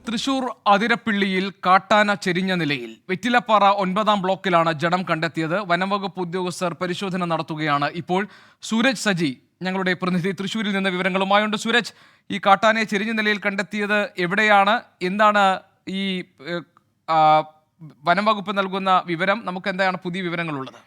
തൃശൂർ അതിരപ്പിള്ളിയിൽ കാട്ടാന ചെരിഞ്ഞ നിലയിൽ. വെറ്റിലപ്പാറ 9-ാം ബ്ലോക്കിലാണ് ജഡം കണ്ടെത്തിയത്. വനംവകുപ്പ് ഉദ്യോഗസ്ഥർ പരിശോധന നടത്തുകയാണ്. ഇപ്പോൾ സൂരജ് സജി ഞങ്ങളുടെ പ്രതിനിധി തൃശൂരിൽ നിന്ന് വിവരങ്ങളുമായുണ്ട്. സൂരജ്, ഈ കാട്ടാനയെ ചെരിഞ്ഞ നിലയിൽ കണ്ടെത്തിയത് എവിടെയാണ്? എന്താണ് ഈ ആ, വനംവകുപ്പ് നൽകുന്ന വിവരം? നമുക്ക് എന്താണ് പുതിയ വിവരങ്ങളുള്ളത്?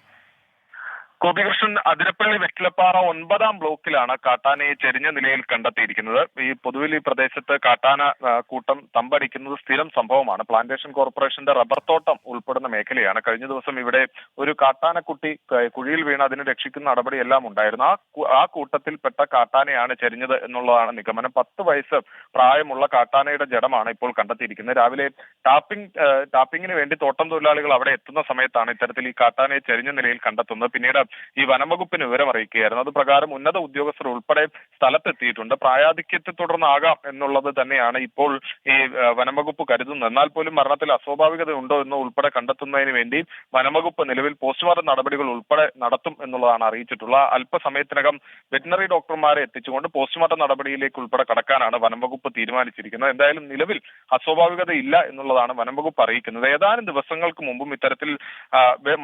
ഗോപികൃഷ്ണൻ, അതിരപ്പള്ളി വെറ്റിലപ്പാറ 9-ാം ബ്ലോക്കിലാണ് കാട്ടാനയെ ചെരിഞ്ഞ നിലയിൽ കണ്ടെത്തിയിരിക്കുന്നത്. പൊതുവിൽ ഈ പ്രദേശത്ത് കാട്ടാന കൂട്ടം തമ്പടിക്കുന്നത് സ്ഥിരം സംഭവമാണ്. പ്ലാന്റേഷൻ കോർപ്പറേഷന്റെ റബ്ബർ തോട്ടം ഉൾപ്പെടുന്ന മേഖലയാണ്. കഴിഞ്ഞ ദിവസം ഇവിടെ ഒരു കാട്ടാനക്കുട്ടി കുഴിയിൽ വീണ് അതിനെ രക്ഷിക്കുന്ന നടപടി എല്ലാം ഉണ്ടായിരുന്നു. ആ കൂട്ടത്തിൽപ്പെട്ട കാട്ടാനയാണ് ചെരിഞ്ഞത് എന്നുള്ളതാണ് നിഗമനം. 10 വയസ്സ് പ്രായമുള്ള കാട്ടാനയുടെ ജഡമാണ് ഇപ്പോൾ കണ്ടെത്തിയിരിക്കുന്നത്. രാവിലെ ടാപ്പിങ്ങിന് വേണ്ടി തോട്ടം തൊഴിലാളികൾ അവിടെ എത്തുന്ന സമയത്താണ് ഇത്തരത്തിൽ ഈ കാട്ടാനയെ ചെരിഞ്ഞ നിലയിൽ കണ്ടെത്തുന്നത്. പിന്നീട് ഈ വനംവകുപ്പിന് വിവരം അറിയിക്കുകയായിരുന്നു. അത് പ്രകാരം ഉന്നത ഉദ്യോഗസ്ഥർ ഉൾപ്പെടെ സ്ഥലത്തെത്തിയിട്ടുണ്ട്. പ്രായാധിക്യത്തെ തുടർന്നാകാം എന്നുള്ളത് തന്നെയാണ് ഇപ്പോൾ ഈ വനംവകുപ്പ് കരുതുന്നത്. എന്നാൽ പോലും മരണത്തിൽ അസ്വാഭാവികത ഉണ്ടോ എന്ന് ഉൾപ്പെടെ കണ്ടെത്തുന്നതിന് വേണ്ടി വനംവകുപ്പ് നിലവിൽ പോസ്റ്റ്മോർട്ടം നടപടികൾ ഉൾപ്പെടെ നടത്തും എന്നുള്ളതാണ് അറിയിച്ചിട്ടുള്ളത്. അല്പസമയത്തിനകം വെറ്റിനറി ഡോക്ടർമാരെ എത്തിച്ചുകൊണ്ട് പോസ്റ്റ്മോർട്ടം നടപടിയിലേക്ക് ഉൾപ്പെടെ കടക്കാനാണ് വനംവകുപ്പ് തീരുമാനിച്ചിരിക്കുന്നത്. എന്തായാലും നിലവിൽ അസ്വാഭാവികത ഇല്ല എന്നുള്ളതാണ് വനംവകുപ്പ് അറിയിക്കുന്നത്. ഏതാനും ദിവസങ്ങൾക്ക് മുമ്പും ഇത്തരത്തിൽ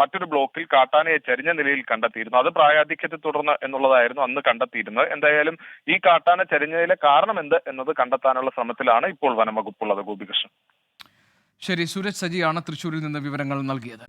മറ്റൊരു ബ്ലോക്കിൽ കാട്ടാനയെ ചെരിഞ്ഞ നിലയിൽ കണ്ടെത്തിയിരുന്നു. അത് പ്രായാധിക്യത്തെ തുടർന്ന് എന്നുള്ളതായിരുന്നു അന്ന് കണ്ടെത്തിയിരുന്നത്. എന്തായാലും ഈ കാട്ടാന ചെരിഞ്ഞതിലെ കാരണം എന്ത് എന്നത് കണ്ടെത്താനുള്ള ശ്രമത്തിലാണ് ഇപ്പോൾ വനംവകുപ്പുള്ളത്. ഗോപികൃഷ്ണൻ. ശരി, സൂരജ് സജിയാണ് തൃശ്ശൂരിൽ നിന്ന് വിവരങ്ങൾ നൽകിയത്.